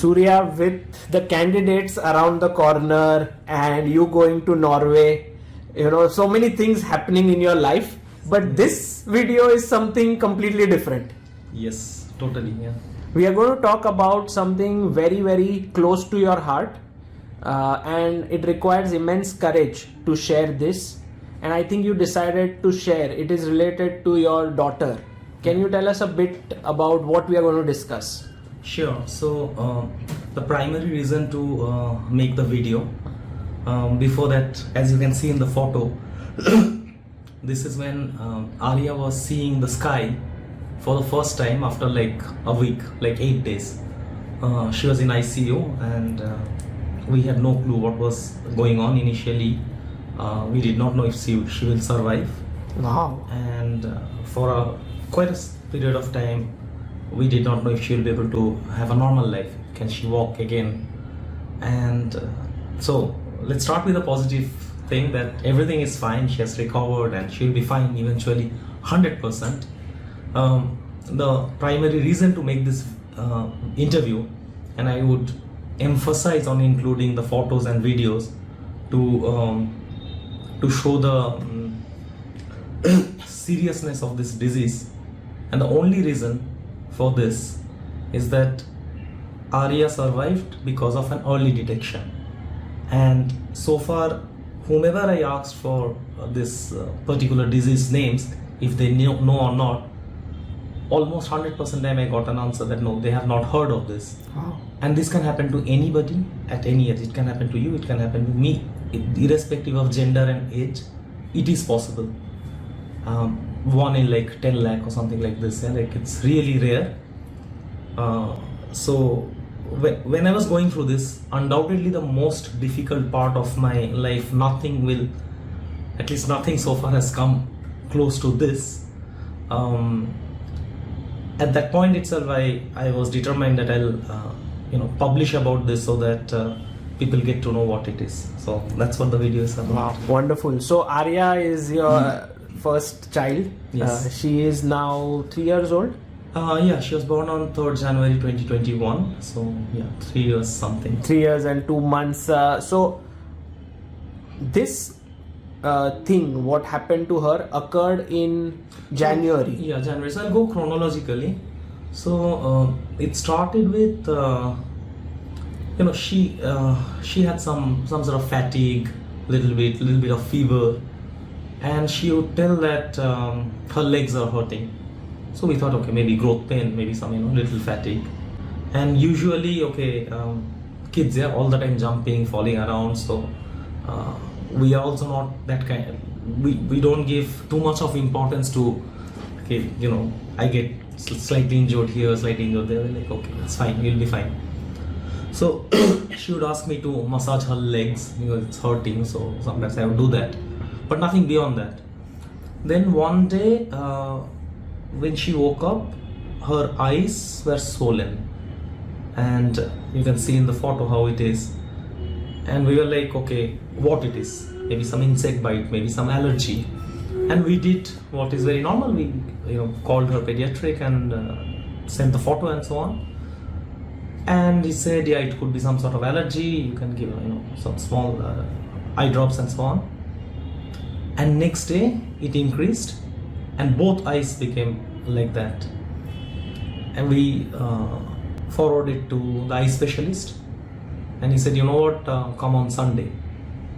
Surya, with the candidates around the corner and you going to Norway, so many things happening in your life. But this video is something completely different. Yes, totally. Yeah. We are going to talk about something very, very close to your heart, and it requires immense courage to share this. And I think you decided to share. It is related to your daughter. Can you tell us a bit about what we are going to discuss? Sure. So the primary reason to make the video, before that, as you can see in the photo, this is when Arya was seeing the sky for the first time after like a week, like 8 days. She was in ICU and we had no clue what was going on initially. We did not know if she will survive. Wow. And for quite a period of time, we did not know if she will be able to have a normal life. Can she walk again? And so let's start with a positive thing that everything is fine. She has recovered and she will be fine eventually, 100%. The primary reason to make this interview, and I would emphasize on including the photos and videos to show the seriousness of this disease. And the only reason for this is that Arya survived because of an early detection. And so far, whomever I asked for this particular disease names, if they know or not, almost 100% time I got an answer that no, they have not heard of this. Wow. And this can happen to anybody at any age. It can happen to you, it can happen to me, irrespective of gender and age. It is possible. 1 in like 10 lakh or something like this. Yeah? Like it's really rare. So when I was going through this, undoubtedly the most difficult part of my life, nothing so far has come close to this. At that point itself, I was determined that I'll publish about this so that people get to know what it is. So that's what the video is about. Wow, wonderful. So Arya is your first child. Yes. She is now 3 years old. Yeah, she was born on 3rd January 2021. So yeah, 3 years something. 3 years and 2 months. So this thing, what happened to her, occurred in January. Yeah, January. So I'll go chronologically. So it started with she had some sort of fatigue, little bit of fever, and she would tell that her legs are hurting. So we thought, okay, maybe growth pain, maybe some little fatigue. And usually, kids, all the time jumping, falling around. So we are also not that kind. We don't give too much of importance to, I get slightly injured here, slightly injured there. Like, okay, it's fine, we'll be fine. So she would ask me to massage her legs because it's hurting. So sometimes I would do that, but nothing beyond that. Then one day, when she woke up, her eyes were swollen, and you can see in the photo how it is. And we were like, okay, what it is? Maybe some insect bite, maybe some allergy. And we did what is very normal. We called her pediatric and sent the photo and so on. And he said, yeah, it could be some sort of allergy. You can give some small eye drops and so on. And next day it increased, and both eyes became like that. And we forwarded to the eye specialist, and he said, you know what, come on Sunday.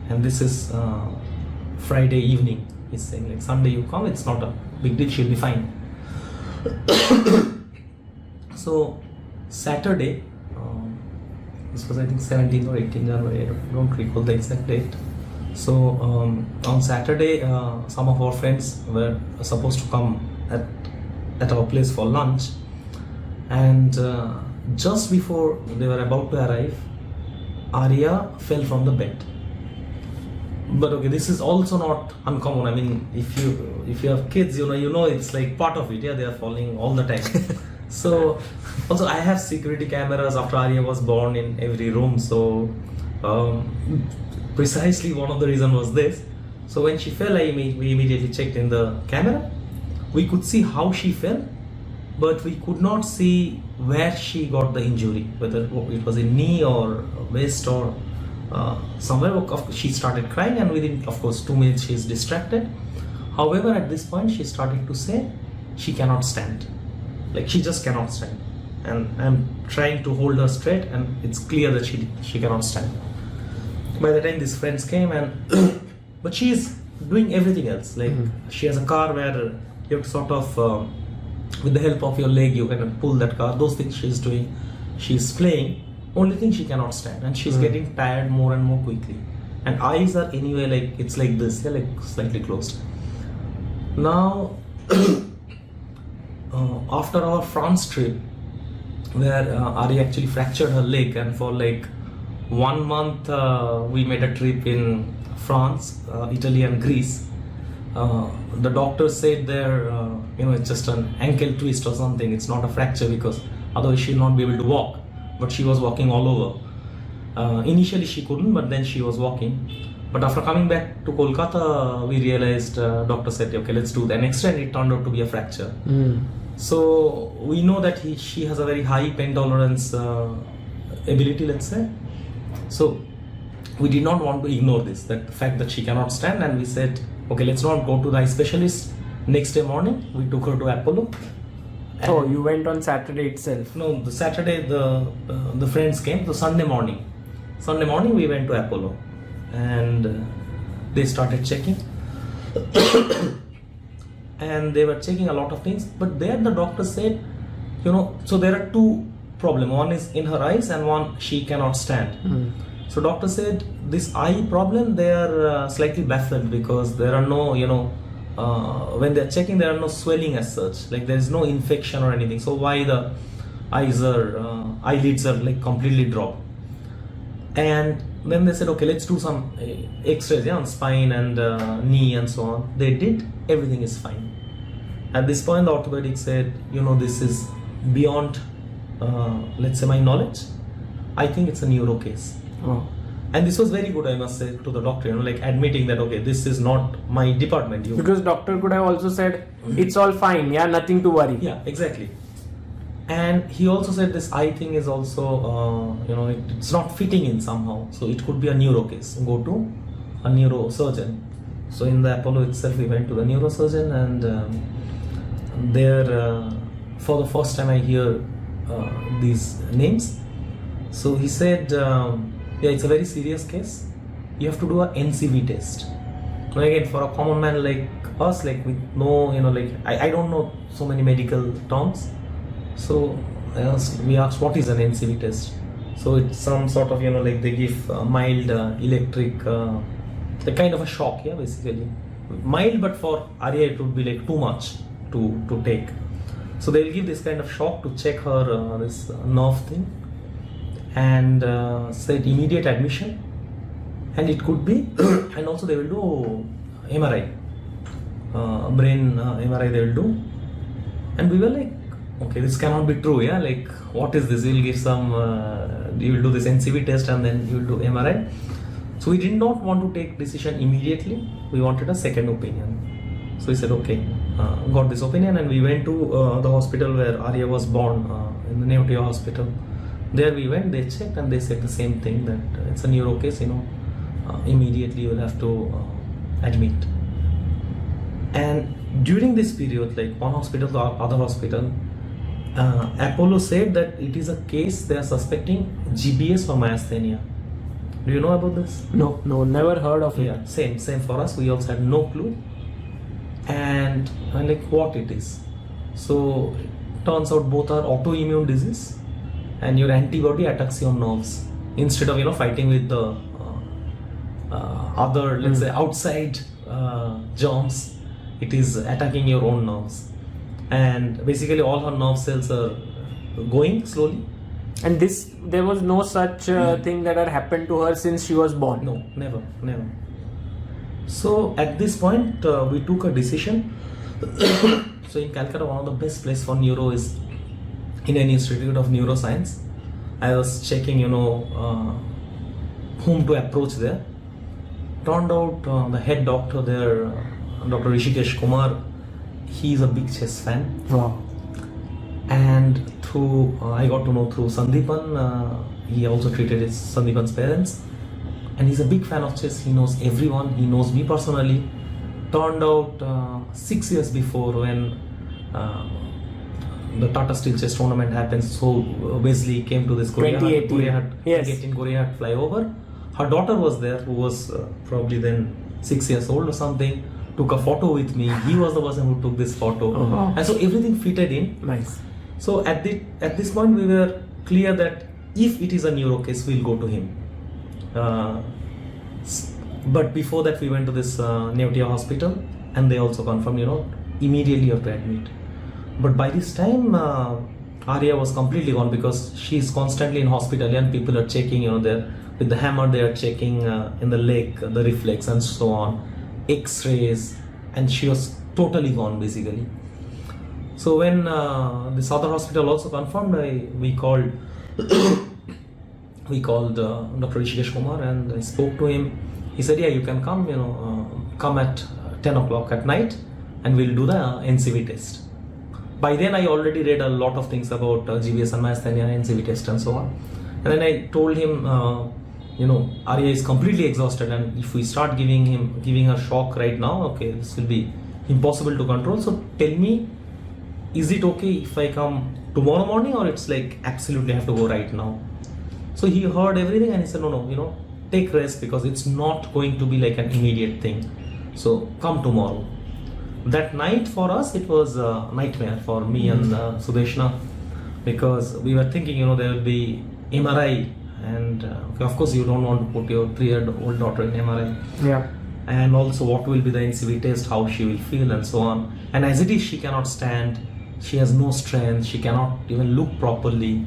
And this is Friday evening. He's saying, like, Sunday you come, it's not a big deal, she'll be fine. So Saturday, this was I think 17th or 18th January, I don't recall the exact date. So on Saturday, some of our friends were supposed to come at our place for lunch, and just before they were about to arrive, Arya fell from the bed. But okay, this is also not uncommon. I mean, if you have kids, it's like part of it. Yeah, they are falling all the time. So also I have security cameras after Arya was born in every room. So precisely one of the reasons was this. So when she fell, we immediately checked in the camera. We could see how she fell, but we could not see where she got the injury, whether it was in knee or waist or somewhere. She started crying, and within, of course, 2 minutes she is distracted. However, at this point she started to say she cannot stand, like she just cannot stand, and I'm trying to hold her straight, and it's clear that she cannot stand. By the time these friends came, and but she is doing everything else, like she has a car where you have to sort of with the help of your leg you can pull that car. Those things she's doing. She's playing. Only thing, she cannot stand, and she's getting tired more and more quickly, and eyes are anyway like it's like this, yeah, like slightly closed. Now after our France trip, where Arya actually fractured her leg, and for like 1 month we made a trip in France, Italy and Greece. The doctor said there, it's just an ankle twist or something. It's not a fracture, because otherwise she'll not be able to walk. But she was walking all over. Initially she couldn't, but then she was walking. But after coming back to Kolkata, we realized, doctor said, okay, let's do the next, and it turned out to be a fracture. So we know that she has a very high pain tolerance ability, let's say. So we did not want to ignore this, that fact that she cannot stand, and we said, okay, let's not go to the eye specialist. Next day morning, we took her to Apollo. Oh, you went on Saturday itself? No, the Saturday the friends came. So Sunday morning we went to Apollo, and they started checking. And they were checking a lot of things, but there the doctor said, so there are two problems. One is in her eyes, and one, she cannot stand. So doctor said this eye problem, they are slightly baffled, because there are no, when they are checking, there are no swelling as such, like there is no infection or anything. So why the eyelids are like completely dropped? And then they said, okay, let's do some x-rays on spine and knee and so on. They did, everything is fine. At this point, the orthopedic said, this is beyond, let's say, my knowledge. I think it's a neuro case. Oh. And this was very good, I must say, to the doctor, like admitting that, okay, this is not my department. Because doctor could have also said, it's all fine, yeah, nothing to worry. Yeah, exactly. And he also said this eye thing is also, it's not fitting in somehow. So it could be a neuro case. Go to a neurosurgeon. So in the Apollo itself, we went to the neurosurgeon, and there, for the first time I hear these names. So he said, yeah, it's a very serious case. You have to do a NCV test. Now again, for a common man like us, like with no, I don't know so many medical terms. So we asked, what is an NCV test? So it's some sort of, like they give mild electric, the kind of a shock, yeah, basically. Mild, but for Arya it would be like too much to take. So they'll give this kind of shock to check her this nerve thing, and said immediate admission, and it could be, and also they will do MRI, brain MRI they will do, and we were like, okay, this cannot be true, yeah, like what is this? You will give some, you will do this NCV test and then you will do MRI. So we did not want to take decision immediately. We wanted a second opinion. So we said, okay, got this opinion, and we went to the hospital where Arya was born, in the Neotia hospital. There we went, they checked, and they said the same thing, that it's a neuro case, immediately you will have to admit. And during this period, like one hospital to the other hospital, Apollo said that it is a case they are suspecting GBS or Myasthenia. Do you know about this? No, never heard of it. Yeah, same for us. We also had no clue. And like what it is. So it turns out both are autoimmune disease, and your antibody attacks your nerves instead of fighting with the other, let's say, outside germs. It is attacking your own nerves, and basically all her nerve cells are going slowly. And there was no such thing that had happened to her since she was born? No, never. So at this point, we took a decision. So in Calcutta, one of the best place for neuro is Indian Institute of Neuroscience. I was checking, whom to approach there. Turned out the head doctor there, Dr. Rishikesh Kumar, he is a big chess fan. Wow. And through I got to know through Sandeepan, he also treated his Sandeepan's parents, and he's a big fan of chess. He knows everyone. He knows me personally. Turned out 6 years before, when the Tata Steel chess tournament happened, so Wesley came to this 2018. Yes. Korea flyover. Her daughter was there, who was probably then 6 years old or something. Took a photo with me. He was the person who took this photo, and so everything fitted in. Nice. So at this point, we were clear that if it is a neuro case, we'll go to him. But before that, we went to this Neotia hospital, and they also confirmed, immediately you have to admit. But by this time, Arya was completely gone, because she is constantly in hospital, and people are checking, there with the hammer, they are checking in the leg, the reflex, and so on, X-rays, and she was totally gone basically. So when this other hospital also confirmed, we called Dr. Rishikesh Kumar, and I spoke to him. He said, yeah, you can come, come at 10 o'clock at night, and we'll do the NCV test. By then I already read a lot of things about GBS and Myasthenia, NCV test, and so on. And then I told him, Arya is completely exhausted, and if we start giving her shock right now, okay, this will be impossible to control. So tell me, is it okay if I come tomorrow morning, or it's like absolutely have to go right now? So he heard everything, and he said, no, take rest, because it's not going to be like an immediate thing. So come tomorrow. That night for us, it was a nightmare for me and Sudeshna, because we were thinking, there will be MRI, and of course you don't want to put your 3-year-old daughter in MRI. Yeah. And also what will be the NCV test, how she will feel, and so on. And as it is, she cannot stand, she has no strength, she cannot even look properly.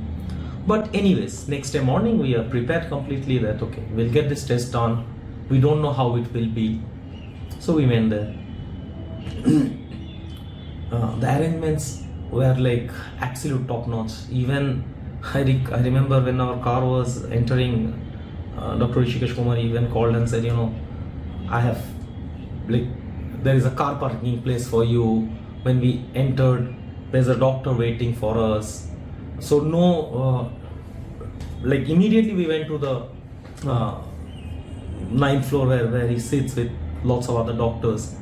But anyways, next day morning we are prepared completely that okay, we'll get this test done. We don't know how it will be. So we went there. The arrangements were like absolute top notch. Even I remember when our car was entering, Dr. Rishikesh Kumar even called and said, I have, there is a car parking place for you. When we entered, there's a doctor waiting for us. So no, immediately we went to the 9th floor where he sits with lots of other doctors,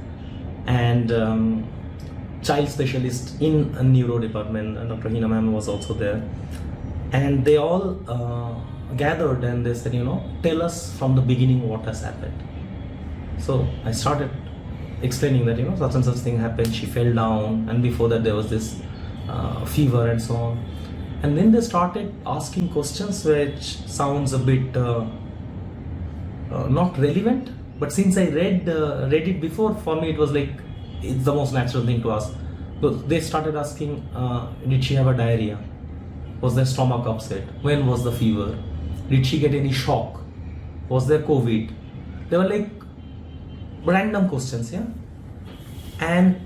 and child specialist in a neuro department, Dr. Hina ma'am was also there, and they all gathered, and they said, tell us from the beginning what has happened. So I started explaining that, such and such thing happened, she fell down, and before that there was this fever and so on. And then they started asking questions which sounds a bit not relevant, but since I read it before, for me it was like it's the most natural thing to ask. So they started asking, did she have a diarrhea? Was there stomach upset? When was the fever? Did she get any shock? Was there COVID? They were like random questions, yeah. And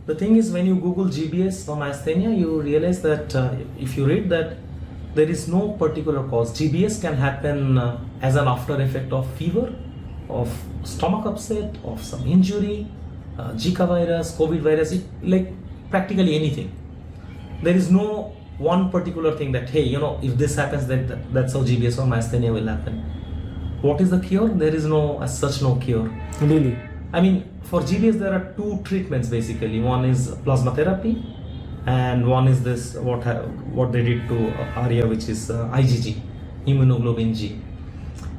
the thing is, when you Google GBS or Myasthenia, you realize that if you read that, there is no particular cause. GBS can happen as an after effect of fever, of stomach upset, of some injury, Zika virus, COVID virus, like practically anything. There is no one particular thing that, hey, if this happens, that's how GBS or Myasthenia will happen. What is the cure? There is as such no cure. Really? I mean, for GBS there are two treatments basically. One is plasma therapy, and one is this what they did to Arya, which is IgG, immunoglobulin G.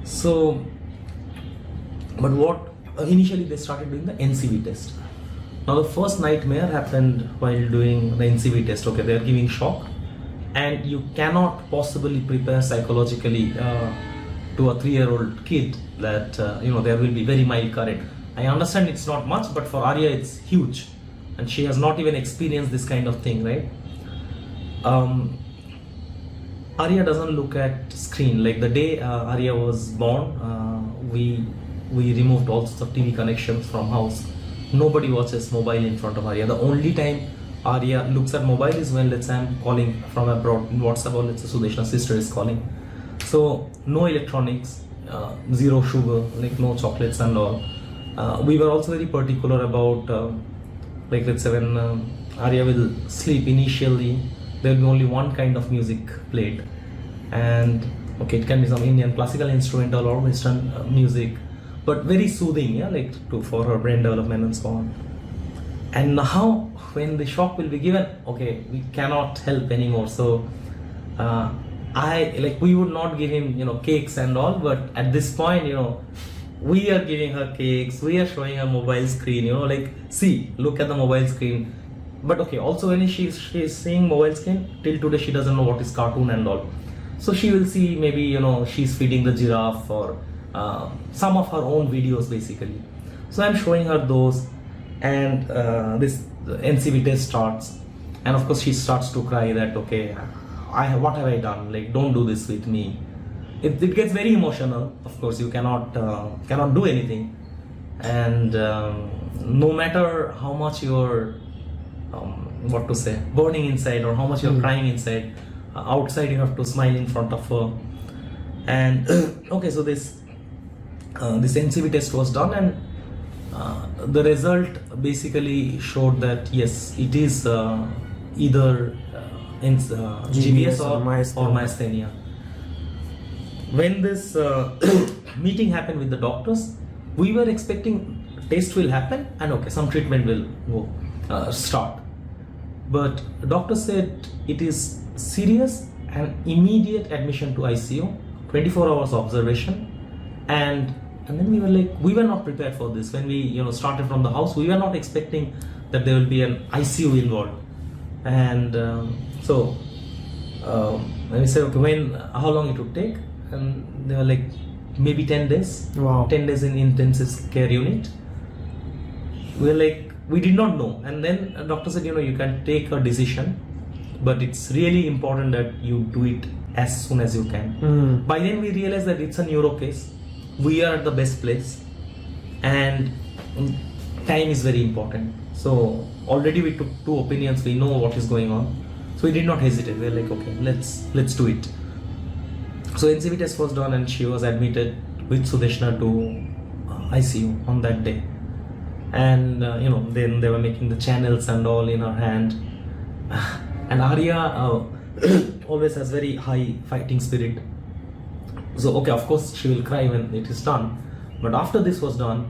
So, but what initially they started doing the NCV test. Now the first nightmare happened while doing the NCV test. Okay, they are giving shock, and you cannot possibly prepare psychologically to a 3-year-old kid that there will be very mild current. I understand it's not much, but for Arya it's huge, and she has not even experienced this kind of thing, right? Arya doesn't look at screen. Like the day Arya was born, we removed all sorts of TV connections from house. Nobody watches mobile in front of Arya. The only time Arya looks at mobile is when, let's say, I'm calling from abroad in WhatsApp, or let's say Sudeshna's sister is calling. So no electronics, zero sugar, like no chocolates and all. We were also very particular about, let's say when Arya will sleep initially, there will be only one kind of music played, and okay, it can be some Indian classical instrumental or Western music, but very soothing, yeah, like for her brain development and so on. And now, when the shock will be given, okay, we cannot help anymore. So, we would not give him, cakes and all, but at this point, we are giving her cakes, we are showing her mobile screen, like, see, look at the mobile screen. But okay, also when she's seeing mobile screen, till today she doesn't know what is cartoon and all. So she will see maybe, she's feeding the giraffe or some of her own videos basically. So I'm showing her those, and this NCV test starts, and of course she starts to cry that, okay, what have I done? Like, don't do this with me. It gets very emotional. Of course, you cannot do anything, and no matter how much you're burning inside, or how much you're crying inside, outside you have to smile in front of her. And okay, so this NCV test was done, and the result basically showed that yes, it is either GBS or Myasthenia. When this meeting happened with the doctors, we were expecting test will happen and okay, some treatment will start. But the doctor said it is serious and immediate admission to ICU, 24 hours observation, and then we were not prepared for this. When we started from the house, we were not expecting that there will be an ICU involved. And so we said, okay, how long it would take? And they were like, maybe 10 days. Wow. 10 days in intensive care unit. We were like, we did not know. And then a doctor said, you can take a decision, but it's really important that you do it as soon as you can. By then we realized that it's a neuro case. We are at the best place, and time is very important. So already we took 2 opinions. We know what is going on, so we did not hesitate. We were like, okay, let's do it. So NCV test was done, and she was admitted with Sudeshna to ICU on that day. And then they were making the channels and all in her hand. And Arya always has very high fighting spirit. So okay, of course she will cry when it is done. But after this was done,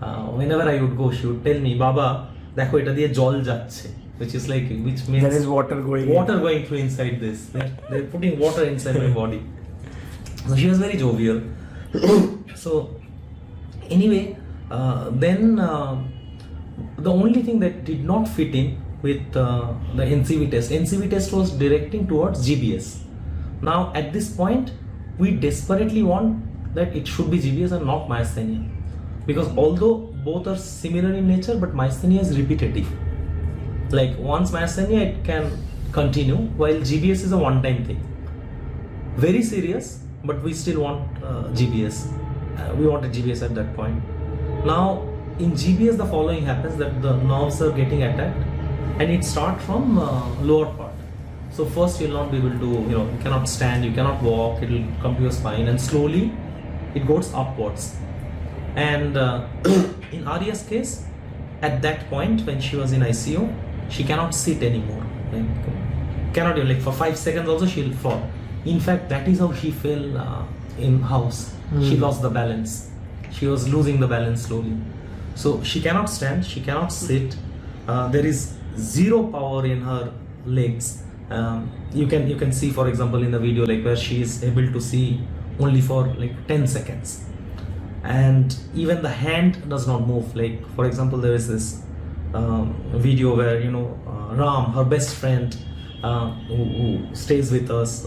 whenever I would go, she would tell me, Baba, dekho eta diye jol jacche, which means there is water going through inside this. They're putting water inside my body. So she was very jovial. So anyway, then the only thing that did not fit in with the NCV test was directing towards GBS. Now at this point, we desperately want that it should be GBS and not Myasthenia, because although both are similar in nature, but Myasthenia is repetitive. Like once Myasthenia, it can continue, while GBS is a one-time thing. Very serious, but we still want GBS. We wanted GBS at that point. Now in GBS, the following happens, that the nerves are getting attacked, and it starts from lower part. So first you'll not be able to, you cannot stand, you cannot walk, it will come to your spine, and slowly it goes upwards. And in Arya's case, at that point when she was in ICU, she cannot sit anymore. Cannot even, for 5 seconds also she'll fall. In fact, that is how she fell in house. She lost the balance. She was losing the balance slowly. So she cannot stand, she cannot sit. There is zero power in her legs. You can see, for example, in the video, where she is able to see only for 10 seconds, and even the hand does not move. For example, there is this video where Ram, her best friend, who stays with us,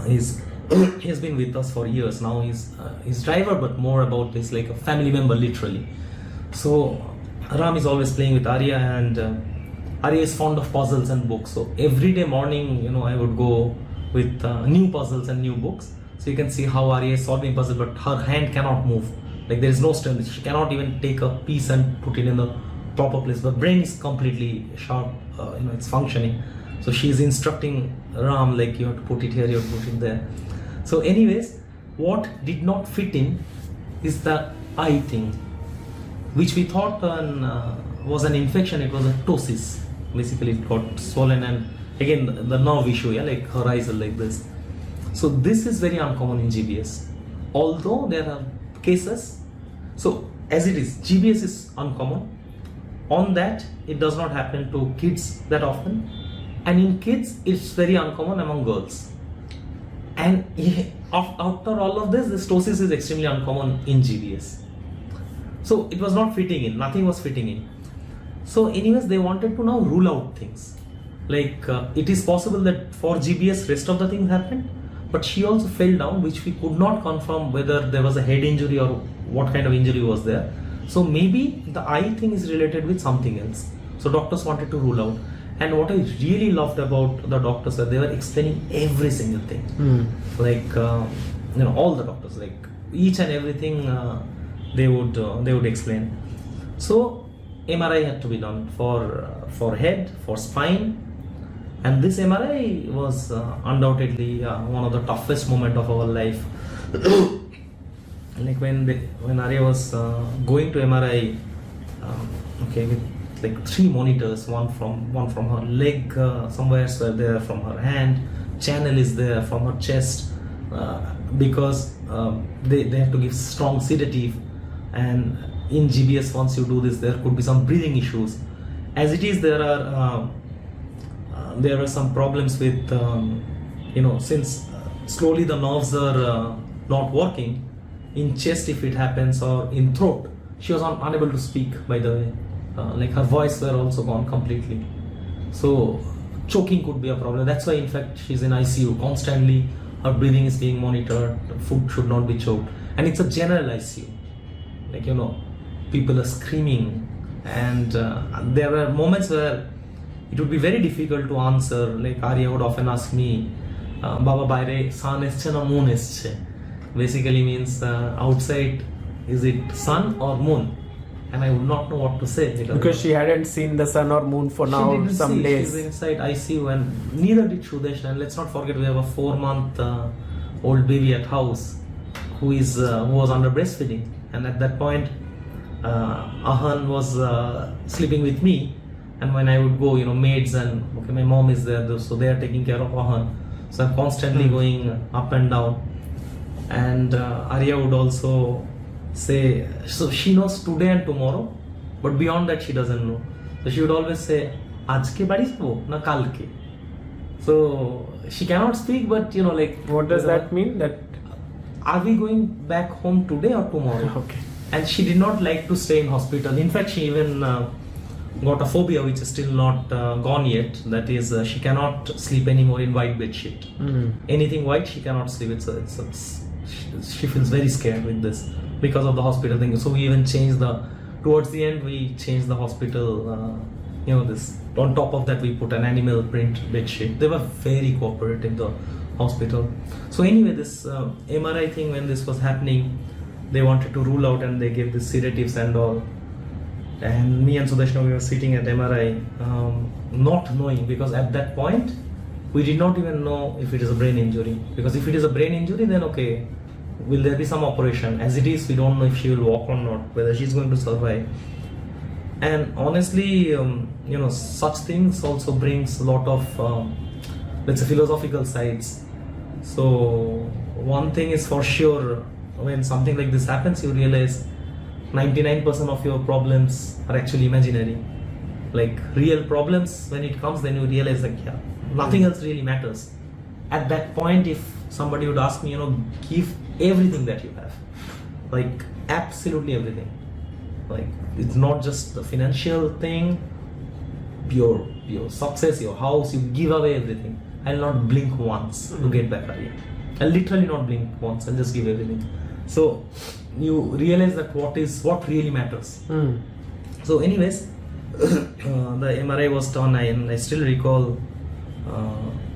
he has been with us for years now. He's driver, but more about this like a family member, literally. So Ram is always playing with Arya, and Arya is fond of puzzles and books. So every day morning, I would go with new puzzles and new books. So you can see how Arya is solving puzzle, but her hand cannot move. There is no strength. She cannot even take a piece and put it in the proper place. The brain is completely sharp. It's functioning. So she is instructing Ram, you have to put it here, you have to put it there. So anyways, what did not fit in is the eye thing, which we thought was an infection. It was a ptosis. Basically, it got swollen, and again the nerve issue. Yeah, like her eyes are like this. So this is very uncommon in GBS. Although there are cases, so as it is, GBS is uncommon. On that, it does not happen to kids that often, and in kids, it's very uncommon among girls. And after all of this, the ptosis is extremely uncommon in GBS. So it was not fitting in, nothing was fitting in. So anyways, they wanted to now rule out things. Like it is possible that for GBS, rest of the things happened, but she also fell down, which we could not confirm whether there was a head injury or what kind of injury was there. So maybe the eye thing is related with something else. So doctors wanted to rule out. And what I really loved about the doctors was they were explaining every single thing. Like all the doctors, like each and everything they would explain. So MRI had to be done for head, for spine, and this MRI was undoubtedly one of the toughest moment of our life. Like when Arya was going to MRI, with like 3 monitors, one from her leg, somewhere were there from her hand, channel is there from her chest, because they have to give strong sedative, and in GBS once you do this there could be some breathing issues. As it is, there are some problems with since slowly the nerves are not working in chest if it happens, or in throat. She was unable to speak, by the way. Like her voice were also gone completely. So choking could be a problem. That's why in fact she's in ICU constantly. Her breathing is being monitored. Food should not be choked, and it's a general ICU. Like people are screaming, and there were moments where it would be very difficult to answer. Like Arya would often ask me, "Baba baire sun esche na moon esche?" Basically means outside, is it sun or moon? And I would not know what to say because she hadn't seen the sun or moon for now some days. She's inside ICU, and neither did Shudesh. And let's not forget, we have a 4-month old baby at house who was under breastfeeding, and at that point Ahan was sleeping with me, and when I would go, maids and my mom is there, so they are taking care of Ahan. So I'm constantly going up and down, and Arya would also say, so she knows today and tomorrow, but beyond that she doesn't know. So she would always say, "Ajke badi jabo na kalke." So she cannot speak, but like, what does that mean? That are we going back home today or tomorrow? Okay. And she did not like to stay in hospital. In fact, she even got a phobia which is still not gone yet. That is, she cannot sleep anymore in white bed sheet. Anything white, she cannot sleep. She feels very scared with this because of the hospital thing. So we even changed towards the end we changed the hospital, this, on top of that we put an animal print bed sheet. They were very cooperative, the hospital. So anyway, this MRI thing, when this was happening, they wanted to rule out, and they gave the sedatives and all. And me and Sudeshna, we were sitting at MRI, not knowing, because at that point we did not even know if it is a brain injury. Because if it is a brain injury, then okay, will there be some operation? As it is, we don't know if she will walk or not, whether she's going to survive. And honestly, such things also brings a lot of, let's say, philosophical sides. So one thing is for sure, when something like this happens, you realize 99% of your problems are actually imaginary. Like real problems, when it comes, then you realize like, nothing else really matters. At that point, if somebody would ask me, give everything that you have, like absolutely everything. Like it's not just the financial thing, your success, your house, you give away everything. I'll not blink once to get back Arya. I'll literally not blink once, I'll just give everything. So you realize that what really matters. So anyways, the MRI was done, and I still recall,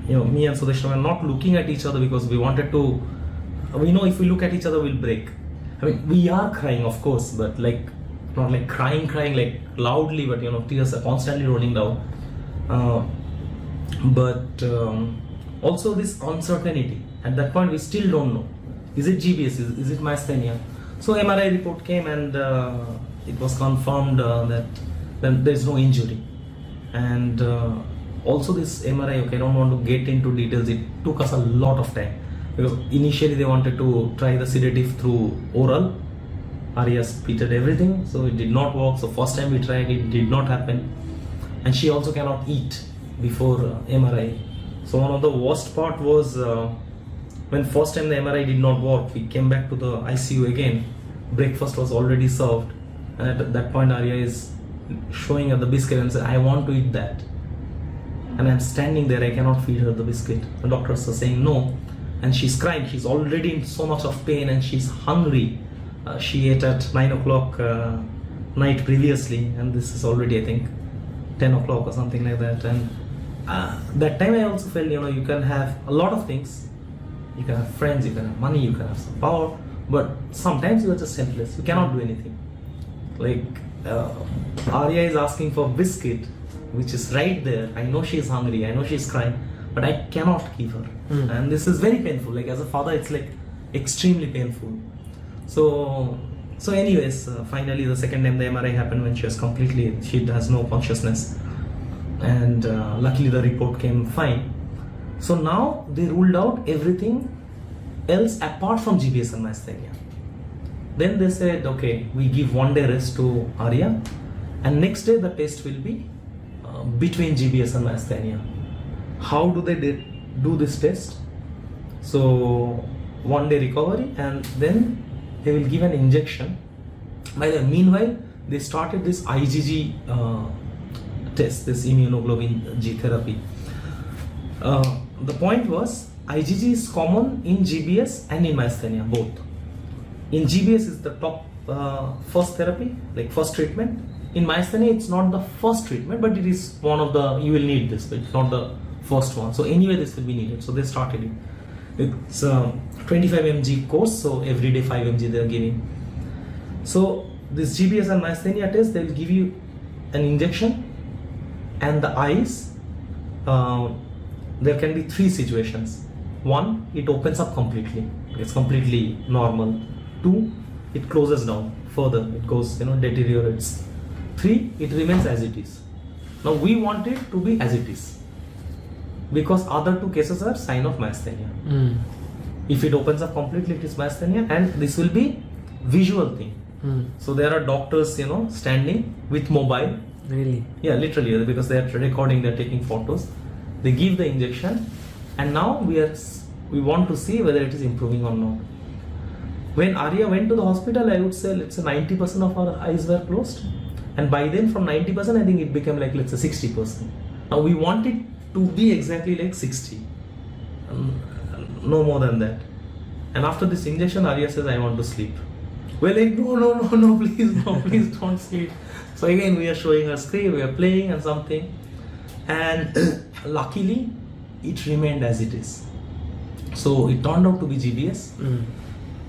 me and Sudeshna were not looking at each other because we wanted to, we know if we look at each other we'll break. I mean, we are crying, of course, but like not like crying like loudly, but tears are constantly rolling down. But also this uncertainty. At that point we still don't know. Is it GBS? Is it myasthenia? So MRI report came, and it was confirmed that then there's no injury. And also this MRI, okay, I don't want to get into details, it took us a lot of time, because initially they wanted to try the sedative through oral. Arya spitted everything, so it did not work. So first time we tried, it did not happen. And she also cannot eat before MRI. So one of the worst part was when first time the MRI did not work, we came back to the ICU again. Breakfast was already served, and at that point Arya is showing her the biscuit and said, I want to eat that. And I'm standing there, I cannot feed her the biscuit. The doctors are saying no, and she's crying. She's already in so much of pain and she's hungry. She ate at 9 o'clock night previously, and this is already I think 10 o'clock or something like that. And that time I also felt, you can have a lot of things. You can have friends, you can have money, you can have some power, but sometimes you are just helpless. You cannot do anything. Like Arya is asking for biscuit, which is right there. I know she is hungry, I know she is crying, but I cannot give her. And this is very painful. Like as a father, it's like extremely painful. So anyways, finally the second time the MRI happened, when she has no consciousness, and luckily the report came fine. So now they ruled out everything else apart from GBS and Myasthenia. Then they said, okay, we give 1 day rest to Arya, and next day the test will be between GBS and Myasthenia. How do they do this test? So 1 day recovery, and then they will give an injection. By the meanwhile, they started this IgG test, this immunoglobulin G therapy. The point was, IgG is common in GBS and in Myasthenia, both. In GBS is the top first therapy, like first treatment. In Myasthenia, it's not the first treatment, but it is one of the, you will need this, but it's not the first one. So anyway, this will be needed. So they started it. It's 25 mg course, so every day 5 mg they are giving. So this GBS and Myasthenia test, they will give you an injection, and the eyes, there can be 3 situations. 1, it opens up completely, it's completely normal. 2, it closes down further, it goes, deteriorates. 3, it remains as it is. Now we want it to be as it is, because other 2 cases are sign of Myasthenia. If it opens up completely, it is Myasthenia, and this will be visual thing. So there are doctors, standing with mobile. Really? Yeah, literally, because they are recording, they are taking photos. They give the injection, and now we want to see whether it is improving or not. When Arya went to the hospital, I would say, let's say 90% of her eyes were closed, and by then from 90%, I think it became like, let's say 60%. Now we want it to be exactly like 60, no more than that. And after this injection, Arya says, I want to sleep. We're like, no, please don't sleep. So again, we are showing her screen, we are playing and something, and luckily it remained as it is. So it turned out to be GBS.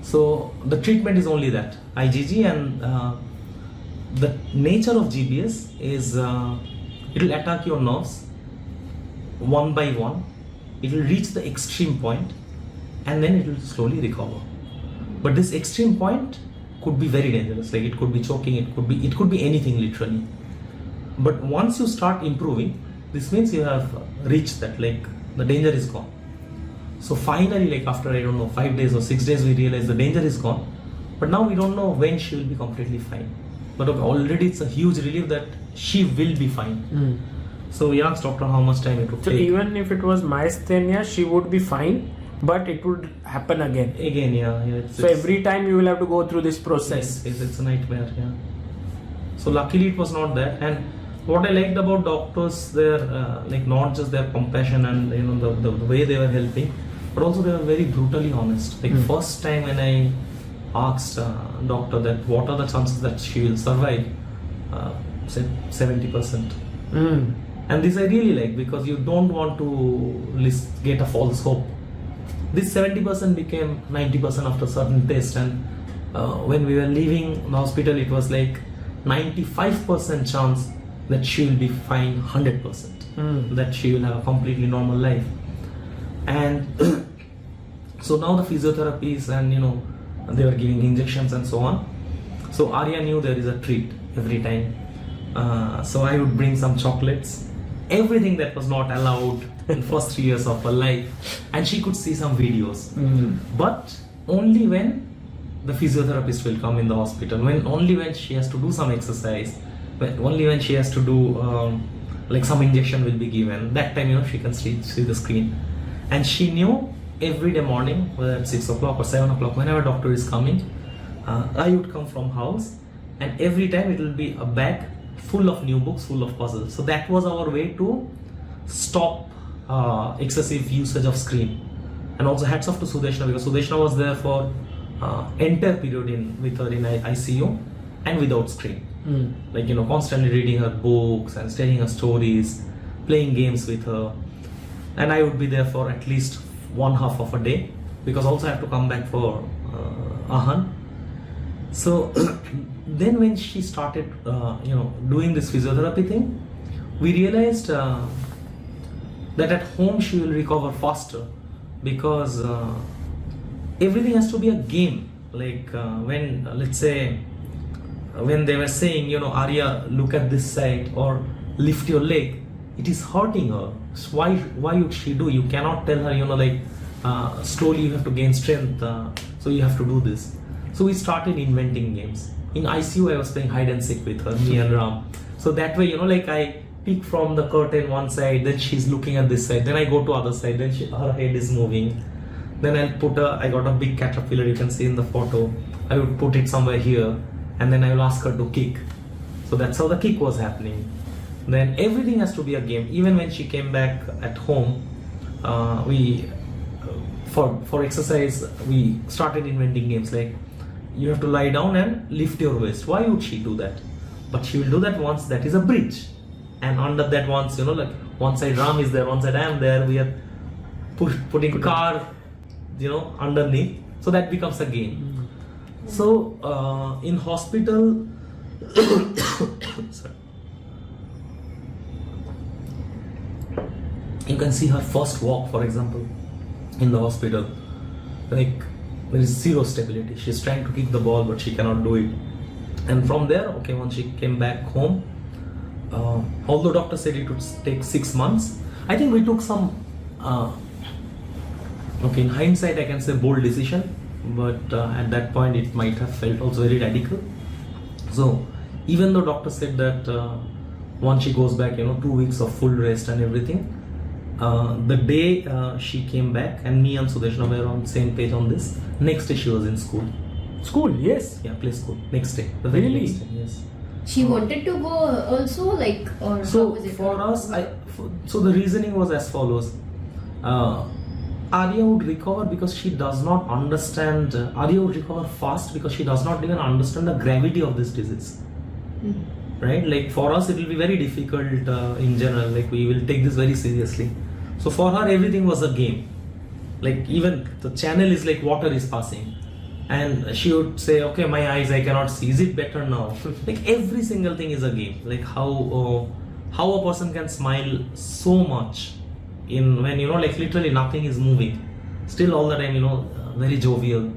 So the treatment is only that, IgG, and the nature of GBS is it will attack your nerves one by one. It will reach the extreme point, and then it will slowly recover. But this extreme point could be very dangerous. Like it could be choking, it could be anything literally. But once you start improving, this means you have reached that, like the danger is gone. So finally, like after, I don't know, 5 days or 6 days, we realized the danger is gone. But now we don't know when she will be completely fine. But okay, already it's a huge relief that she will be fine. So we asked doctor how much time it would take. So even if it was Myasthenia, she would be fine, but it would happen again. Yeah. So every time you will have to go through this process. Yes, it's a nightmare, yeah. So luckily it was not that. And what I liked about doctors, their like not just their compassion and the way they were helping, but also they were very brutally honest. Like first time when I asked doctor that what are the chances that she will survive, said 70%. And this I really like, because you don't want to get a false hope. This 70% became 90% after certain test, and when we were leaving the hospital, it was like 95% chance that she will be fine, 100%, that she will have a completely normal life. And so now the physiotherapies, and they were giving injections and so on. So Arya knew there is a treat every time. So I would bring some chocolates, everything that was not allowed in first 3 years of her life, and she could see some videos. But only when the physiotherapist will come in the hospital, only when she has to do some exercise, only when she has to do like some injection will be given. That time, she can see the screen, and she knew every day morning, whether at 6 o'clock or 7 o'clock, whenever doctor is coming, I would come from house, and every time it will be a bag full of new books, full of puzzles. So that was our way to stop excessive usage of screen. And also hats off to Sudeshna, because Sudeshna was there for entire period with her in ICU and without screen. Like, constantly reading her books and telling her stories, playing games with her. And I would be there for at least 1/2 of a day, because also I have to come back for Ahan. So then when she started, doing this physiotherapy thing, we realized that at home she will recover faster, because everything has to be a game. Like when, let's say, when they were saying, Arya, look at this side or lift your leg, it is hurting her. So why would she do? You cannot tell her, slowly you have to gain strength, so you have to do this. So we started inventing games. In ICU, I was playing hide and seek with her, me and Ram. So that way, I peek from the curtain one side, then she's looking at this side, then I go to other side, then her head is moving. Then I got a big caterpillar, you can see in the photo. I would put it somewhere here, and then I will ask her to kick. So that's how the kick was happening. Then everything has to be a game. Even when she came back at home, for exercise, we started inventing games like, you have to lie down and lift your waist. Why would she do that? But she will do that once that is a bridge. And under that once, one side Ram is there, one side I am there, we are putting car, underneath. So that becomes a game. So in hospital, sorry. You can see her first walk, for example, in the hospital. Like, there is zero stability. She's trying to kick the ball, but she cannot do it. And from there, once she came back home, although doctor said it would take 6 months, I think we took some, in hindsight, I can say bold decision, but at that point it might have felt also very radical. So even though doctor said that once she goes back, 2 weeks of full rest and everything, the day she came back, and me and Sudeshna were on the same page on this, next day she was in school. School, yes. Yeah, play school. Next day. The very Really? next day, yes. She wanted to go also, or So how was it? for us, so the reasoning was as follows. Arya would recover because she does not understand, Arya would recover fast because she does not even understand the gravity of this disease. Right? Like for us, it will be very difficult in general. Like we will take this very seriously. So for her, everything was a game. Like even the channel is like water is passing. And she would say, okay, my eyes, I cannot see. Is it better now? Like every single thing is a game. Like how a person can smile so much when like literally nothing is moving. Still all the time, very jovial.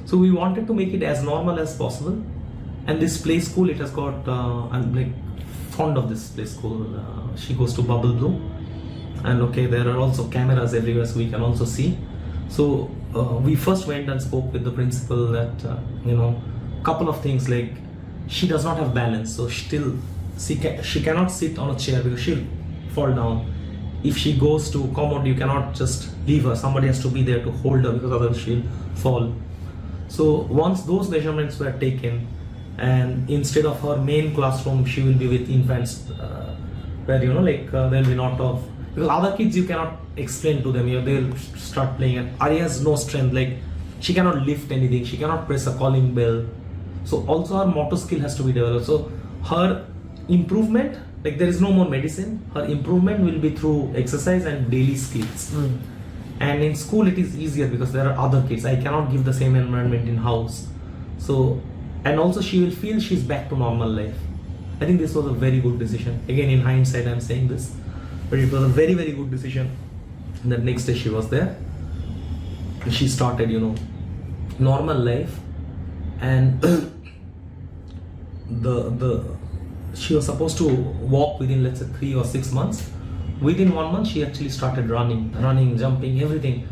So we wanted to make it as normal as possible. And this play school, it has got, I'm like fond of this play school. She goes to Bubble Bloom. And there are also cameras everywhere, so we can also see. So we first went and spoke with the principal that, couple of things like she does not have balance. So she cannot sit on a chair because she'll fall down. If she goes to commode, you cannot just leave her. Somebody has to be there to hold her because otherwise she'll fall. So once those measurements were taken, and instead of her main classroom, she will be with infants, where there will be not of, because other kids you cannot explain to them, they'll start playing, and Arya has no strength, like she cannot lift anything, she cannot press a calling bell. So also her motor skill has to be developed. So her improvement, like there is no more medicine, her improvement will be through exercise and daily skills. And in school it is easier because there are other kids. I cannot give the same environment in house. So, and also she will feel she's back to normal life. I think this was a very good decision. Again, in hindsight, I'm saying this, but it was a very, very good decision. And the next day she was there. She started, normal life, and she was supposed to walk within, let's say, 3 or 6 months. Within 1 month, she actually started running, jumping, everything.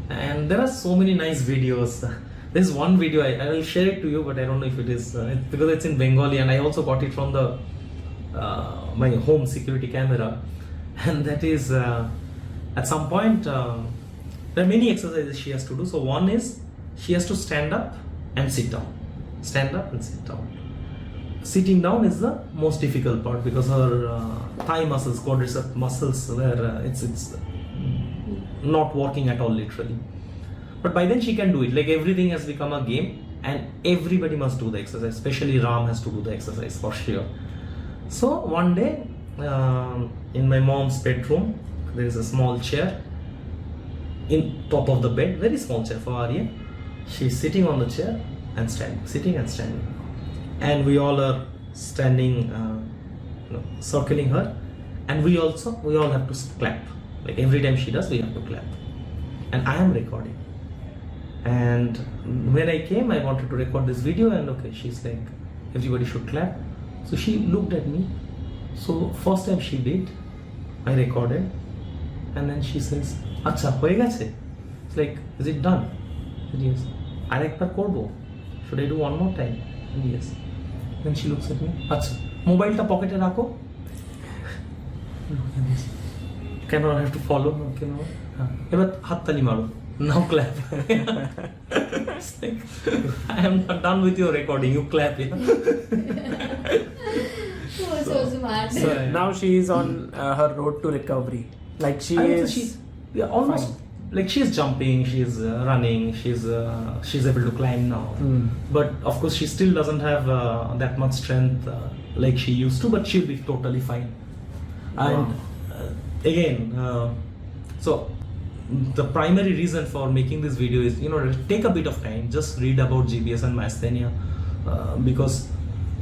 And there are so many nice videos. There's one video, I will share it to you, but I don't know if it is, because it's in Bengali, and I also got it from the my home security camera. And that is, at some point, there are many exercises she has to do. So one is, she has to stand up and sit down. Stand up and sit down. Sitting down is the most difficult part, because her thigh muscles, quadricep muscles, where it's not working at all, literally. But by then she can do it. Like, everything has become a game, and everybody must do the exercise. Especially Ram has to do the exercise for sure. So one day, in my mom's bedroom, there is a small chair in top of the bed, very small chair for Arya. She's sitting on the chair and standing, sitting and standing. And we all are standing, circling her, and we all have to clap. Like, every time she does, we have to clap. And I am recording. And when I came, I wanted to record this video, and okay, she's like, everybody should clap. So she looked at me. So first time she did, I recorded, and then she says, "Acha, hoye geche?" It's like, is it done? I said, yes. Arekbar korbo. Should I do one more time? And yes. Then she looks at me. Acha, mobile ta pocket e rakho. Look at this. Camera have to follow. Okay, no. Ebar hat tali maro. Now clap. It's like, I am not done with your recording. You clap. Yeah? So smart. So now she is on her road to recovery. Like, she is almost fine. like she's jumping, she's running, she's able to climb now. But of course, she still doesn't have that much strength like she used to. But she'll be totally fine. And again, so the primary reason for making this video is, take a bit of time, just read about GBS and Myasthenia, because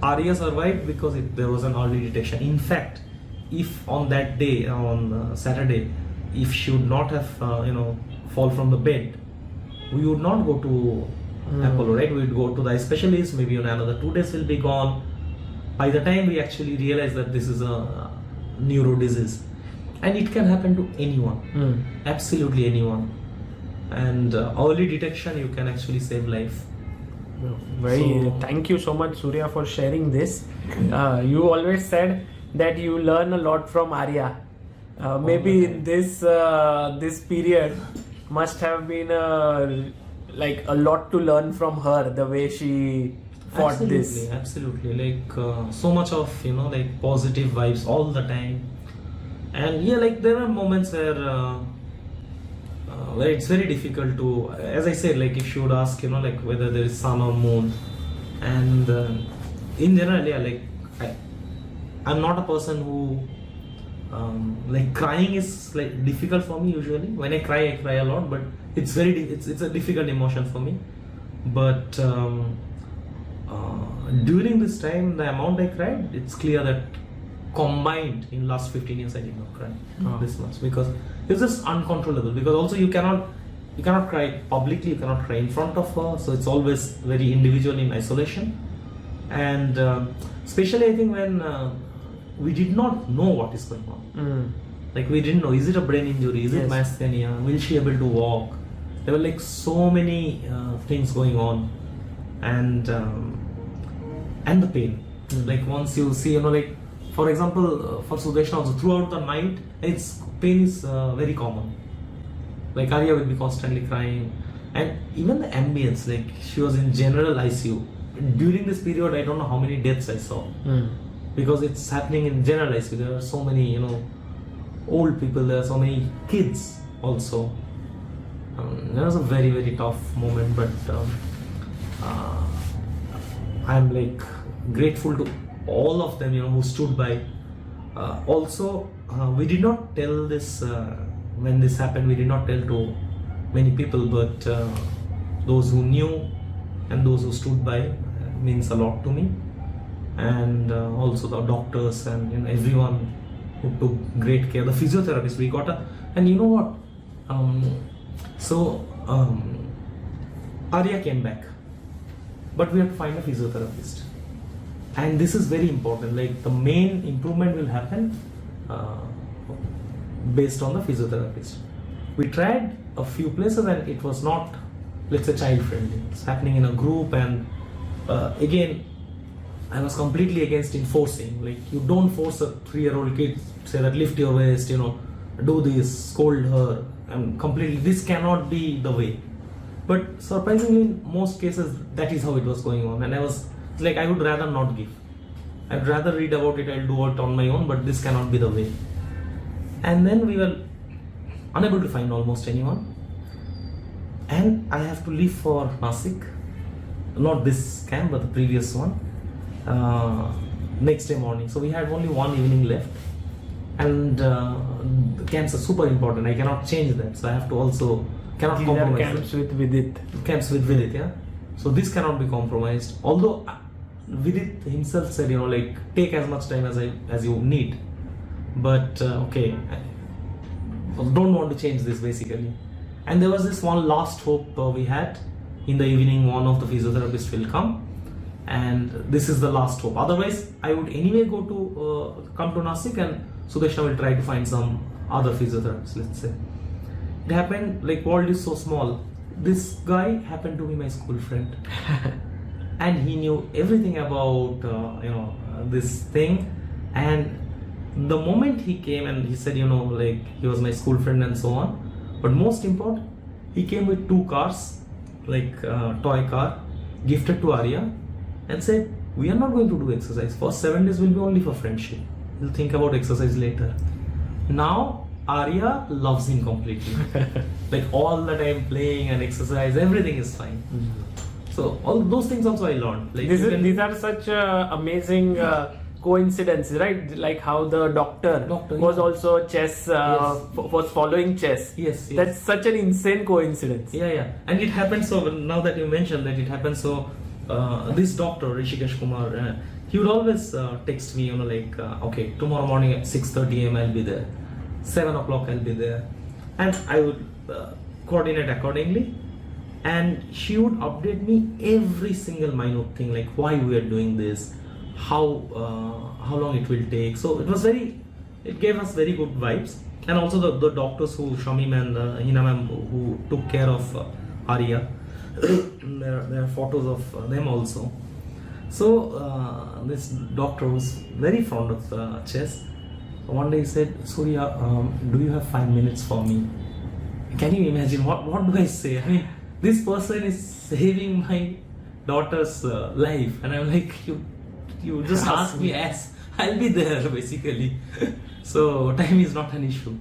Arya survived because there was an early detection. In fact, if on that day, on Saturday, if she would not have, fall from the bed, we would not go to Apollo, right? We would go to the eye specialist, maybe another 2 days will be gone. By the time we actually realize that this is a neuro disease, and it can happen to anyone, absolutely anyone. And early detection, you can actually save life. Thank you so much, Surya, for sharing this. You always said that you learn a lot from Arya. Maybe in this period must have been like a lot to learn from her, the way she fought this. Absolutely, like so much of like positive vibes all the time. And yeah, like there are moments where it's very difficult to, as I said, like if she would ask, like whether there is sun or moon, and in general, yeah, like I'm not a person who like crying is like difficult for me usually. When I cry a lot, but it's a difficult emotion for me. But during this time, the amount I cried, it's clear that combined in last 15 years I did not cry this much, because it's just uncontrollable. Because also you cannot cry publicly, you cannot cry in front of her, so it's always very individual in isolation. And especially I think when we did not know what is going on, like we didn't know, is it a brain injury, is it myasthenia, will she able to walk? There were like so many things going on, and the pain. Like once you see, like for example, for Sudeshna also, throughout the night, pain is very common. Like Arya will be constantly crying, and even the ambience, like she was in general ICU. During this period, I don't know how many deaths I saw, because it's happening in general ICU. There are so many, old people, there are so many kids also. That was a very, very tough moment, but I'm like grateful to all of them, who stood by. Also, we did not tell this when this happened. We did not tell to many people, but those who knew and those who stood by means a lot to me. And also the doctors and everyone who took great care. The physiotherapist we got and you know what? Arya came back, but we had to find a physiotherapist. And this is very important, like the main improvement will happen based on the physiotherapist. We tried a few places and it was not, let's say, child friendly. It's happening in a group, and again, I was completely against enforcing. Like, you don't force a 3-year-old kid, say that lift your waist, do this, scold her, and completely, this cannot be the way. But surprisingly, in most cases, that is how it was going on. And I was like, I would rather not give. I'd rather read about it, I'll do it on my own, but this cannot be the way. And then we were unable to find almost anyone. And I have to leave for Nasik, not this camp, but the previous one, next day morning. So we had only one evening left. And the camps are super important. I cannot change that. So I have to also, cannot These are compromise. camps with Vidit. Camps with Vidit, yeah. So this cannot be compromised. Although Vidit himself said, like, take as much time as you need. But okay, I don't want to change this basically. And there was this one last hope we had. In the evening, one of the physiotherapists will come, and this is the last hope. Otherwise, I would anyway come to Nasik, and Sudeshna will try to find some other physiotherapists, let's say. It happened, like, world is so small. This guy happened to be my school friend. And he knew everything about this thing. And the moment he came and he said, like, he was my school friend and so on. But most important, he came with 2 cars, like toy car, gifted to Arya, and said, we are not going to do exercise. First 7 days will be only for friendship. We'll think about exercise later. Now Arya loves him completely. Like, all the time playing and exercise, everything is fine. So all those things also I learned. Like, These are such amazing coincidence, right? Like how the doctor was also chess, was following chess. Yes. That's such an insane coincidence. Yeah. And it happened so, now that you mentioned that it happened so, this doctor, Rishikesh Kumar, he would always text me, like, okay, tomorrow morning at 6:30 a.m. I'll be there. 7 o'clock I'll be there. And I would coordinate accordingly. And she would update me every single minute thing, like why we are doing this, how long it will take. So it gave us very good vibes. And also the doctors who, Shamim and Hina ma'am, who took care of Arya, there are photos of them also. So this doctor was very fond of chess. One day he said, Surya, do you have 5 minutes for me? Can you imagine, what do I say? I mean, this person is saving my daughter's life, and I'm like, you just ask me, as I'll be there basically. So time is not an issue.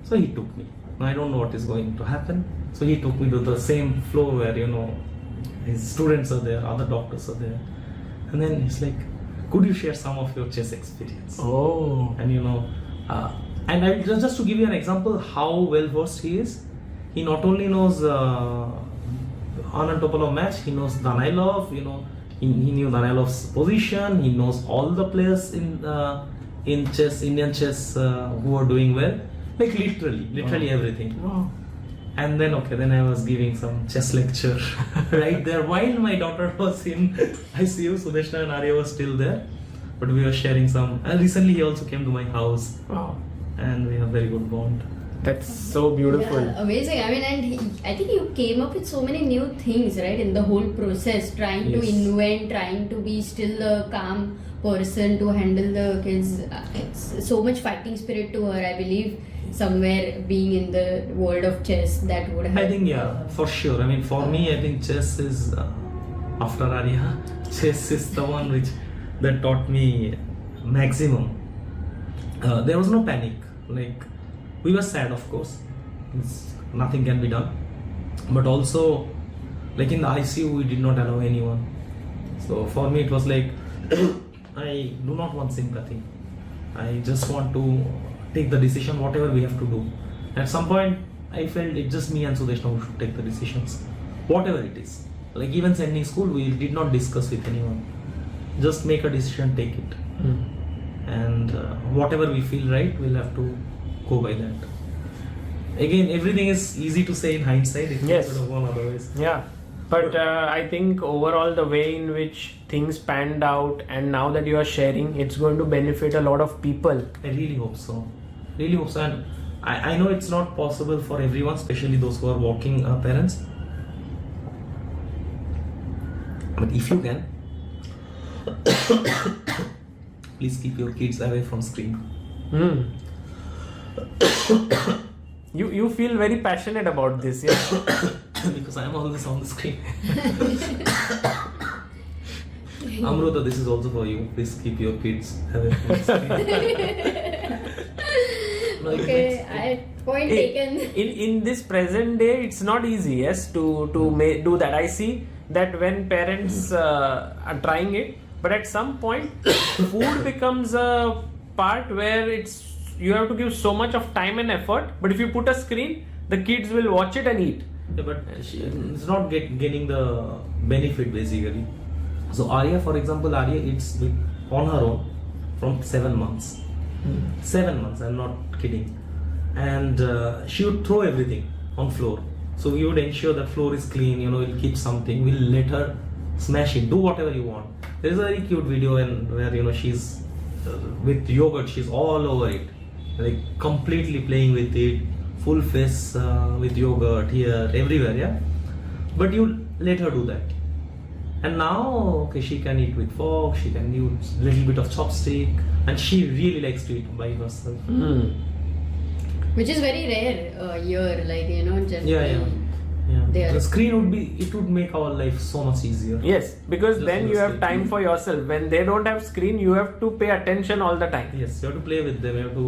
So he took me. I don't know what is going to happen. So he took me to the same floor where, his students are there, other doctors are there. And then he's like, could you share some of your chess experience? Oh. And and I just to give you an example how well versed he is, he not only knows Anand Topalov match, he knows Danailov, he knew Danailov's position, he knows all the players in chess, Indian chess, who are doing well, like literally everything. Wow. And then I was giving some chess lecture right there while my daughter was in ICU. Sudeshna and Arya was still there, but we were sharing some. And recently he also came to my house. Wow. And we have very good bond. That's so beautiful. Yeah, amazing. I mean, and I think you came up with so many new things, right? In the whole process, trying to invent, trying to be still a calm person to handle the kids. It's so much fighting spirit to her, I believe. Somewhere being in the world of chess, that would help. I think, yeah, for sure. I mean, for me, I think chess is, after Arya, chess is the one that taught me maximum. There was no panic. Like, we were sad, of course. Nothing can be done. But also, like in the ICU, we did not allow anyone. So for me, it was like, I do not want sympathy. I just want to take the decision, whatever we have to do. At some point, I felt it's just me and Sudeshna who should take the decisions, whatever it is. Like even sending school, we did not discuss with anyone. Just make a decision, take it. And whatever we feel right, we'll have to go by that. Again, everything is easy to say in hindsight. It Yes. could have gone otherwise. Yeah. But I think overall the way in which things panned out, and now that you are sharing, it's going to benefit a lot of people. I really hope so. Really hope so. And I know it's not possible for everyone, especially those who are working parents. But if you can, please keep your kids away from screen. You feel very passionate about this, yes? Because I am always on the screen. Amruta, this is also for you. Please keep your kids away from the screen. Okay, point taken. In this present day, it's not easy, yes, to do that. I see that when parents are trying it, but at some point, food becomes a part where you have to give so much of time and effort. But if you put a screen, the kids will watch it and eat. Yeah, but it's not gaining the benefit basically. So Arya, for example, Arya eats on her own from 7 months. 7 months, I'm not kidding. And she would throw everything on floor. So we would ensure that floor is clean, we'll keep something, we'll let her smash it, do whatever you want. There is a very cute video where she's with yogurt, she's all over it, like completely playing with it, full face with yogurt here, everywhere, yeah. But you let her do that. And now, okay, she can eat with fork, she can use a little bit of chopstick, and she really likes to eat by herself. Which is very rare here, like, just Yeah. there. The screen would make our life so much easier. Yes, because Just then for you the have screen. time for yourself. When they don't have screen, you have to pay attention all the time. Yes, you have to play with them, you have to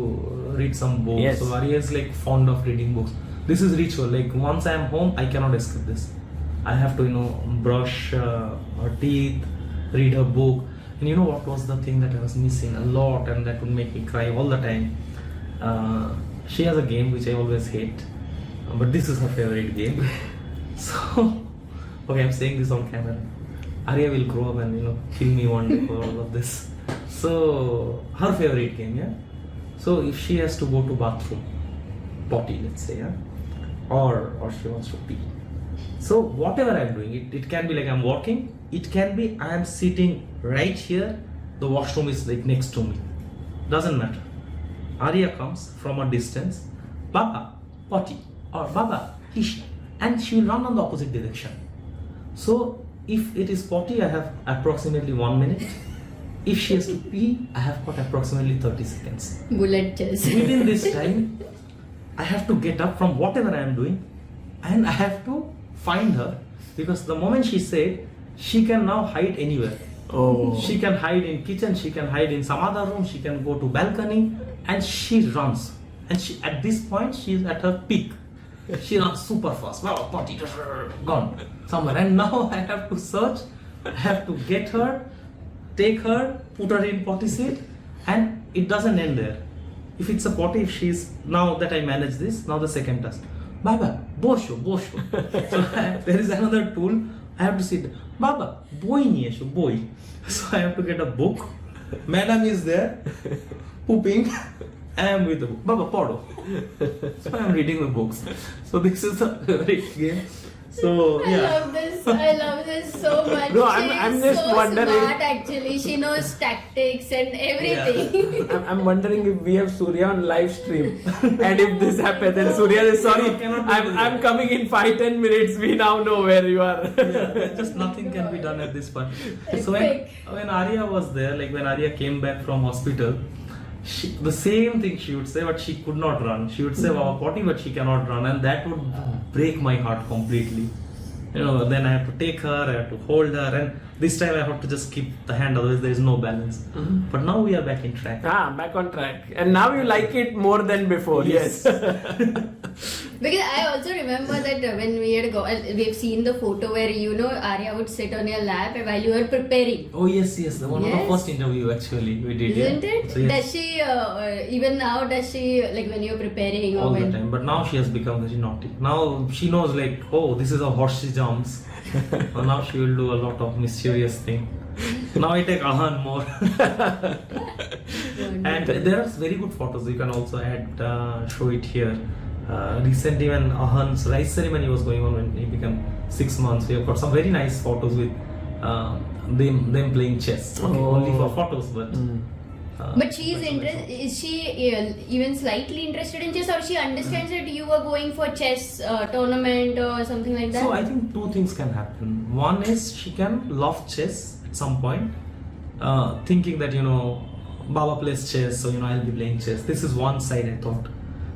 read some books. Yes. So Arya is like fond of reading books. This is ritual, like once I am home, I cannot escape this. I have to, brush her teeth, read her book. And you know what was the thing that I was missing a lot and that would make me cry all the time? She has a game which I always hate, but this is her favorite game. So, okay, I'm saying this on camera. Arya will grow up and kill me one day for all of this. So, her favorite game, yeah. So if she has to go to bathroom, potty, let's say, yeah, or she wants to pee. So whatever I'm doing, it can be like I'm walking, it can be I am sitting right here, the washroom is like next to me. Doesn't matter. Arya comes from a distance, Baba, potty, or Baba, hish, and she will run on the opposite direction. So if it is potty, I have approximately 1 minute. If she has to pee, I have got approximately 30 seconds. Bullet chess. Within this time, I have to get up from whatever I am doing and I have to find her, because the moment she said, she can now hide anywhere. Oh. She can hide in kitchen, she can hide in some other room, she can go to balcony, and she runs. And at this point, she is at her peak. She runs super fast. Wow, potty, gone somewhere. And now I have to search, I have to get her, take her, put her in potty seat, and it doesn't end there. If it's a potty, if she's, now that I manage this, now the second task. Baba, bosho. So there is another tool. I have to sit. Baba, boy niye esho, boy. So I have to get a book. Madam is there, pooping. I am with the book. Baba, podo. So I am reading the books. So this is a great game. So yeah. I love this so much. No, I'm She's just so wondering- smart actually. She knows tactics and everything. I'm wondering if we have Surya on live stream, and if this happens, then Surya is sorry. Cannot do I'm coming in 5-10 minutes. We now know where you are. Yeah, just nothing can be done at this point. So when Arya was there, like when Arya came back from hospital, the same thing she would say, but she could not run. She would say Baba potty, but she cannot run, and that would break my heart completely. Then I have to take her, I have to hold her, and this time I have to just keep the hand, otherwise there is no balance. But now we are back in track. Back on track, and now you like it more than before. Yes. Because I also remember that when we've seen the photo where Arya would sit on your lap while you were preparing. Oh yes, the one of the Yes. first interview actually we did. Isn't yeah. it? So, yes. Does she even now? Does she like when you're preparing or All when? the time, but now she has become very naughty. Now she knows like, oh, this is how horse she jumps. So now she will do a lot of mysterious thing. Now I take Ahan more. And there are very good photos. You can also show it here. Recently when Ahan's rice ceremony was going on, when he became 6 months. We have got some very nice photos with them playing chess. Okay, Oh. only for photos, but. But she is interested. Is she even slightly interested in chess, or she understands that you were going for chess tournament or something like that? So I think two things can happen. One is she can love chess at some point, thinking that Baba plays chess, so I'll be playing chess. This is one side. I thought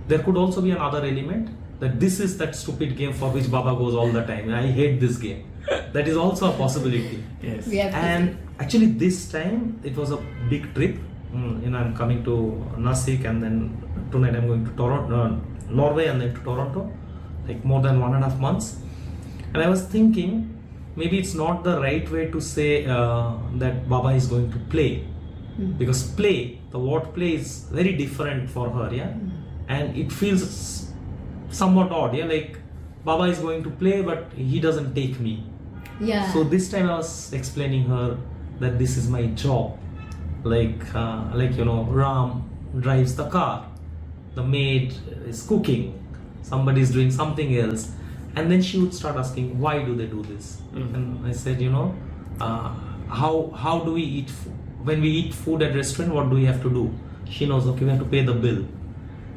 there could also be another element that this is that stupid game for which Baba goes all the time. I hate this game. That is also a possibility. Yes. We have to And actually, this time it was a big trip. I'm coming to Nasik, and then tonight I'm going to Toronto, Norway, and then to Toronto, like more than 1.5 months. And I was thinking, maybe it's not the right way to say that Baba is going to play, because play, the word play is very different for her, yeah, and it feels somewhat odd, yeah, like Baba is going to play, but he doesn't take me. Yeah. So this time I was explaining her that this is my job. Like Ram drives the car, the maid is cooking, somebody is doing something else, and then she would start asking, why do they do this? And I said, how do we eat food? When we eat food at restaurant, what do we have to do? She knows, okay, we have to pay the bill.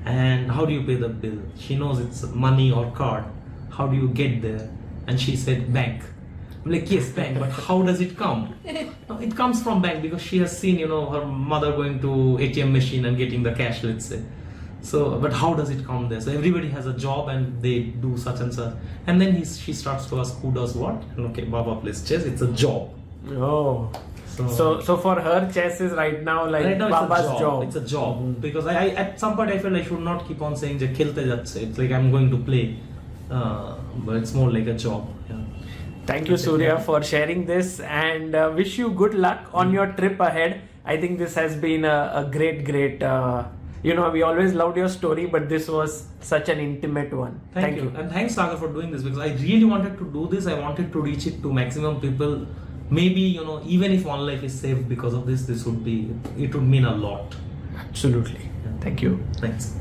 And how do you pay the bill? She knows it's money or card. How do you get there? And she said, bank. I'm like, yes, bank, but how does it come? It comes from bank because she has seen, her mother going to ATM machine and getting the cash, let's say. So, but how does it come there? So everybody has a job and they do such and such. And then she starts to ask who does what. And okay, Baba plays chess, it's a job. Oh. So for her, chess is right now like Right now Baba's job. It's a job. Because I at some point I felt I should not keep on saying je khelte jatse. It's like I'm going to play. But it's more like a job. Yeah. Thank you, Surya, for sharing this, and wish you good luck on your trip ahead. I think this has been a great, we always loved your story, but this was such an intimate one. Thank you. And thanks, Sagar, for doing this, because I really wanted to do this. I wanted to reach it to maximum people. Maybe, even if one life is saved because of this, it would mean a lot. Absolutely. Thank you. Thanks.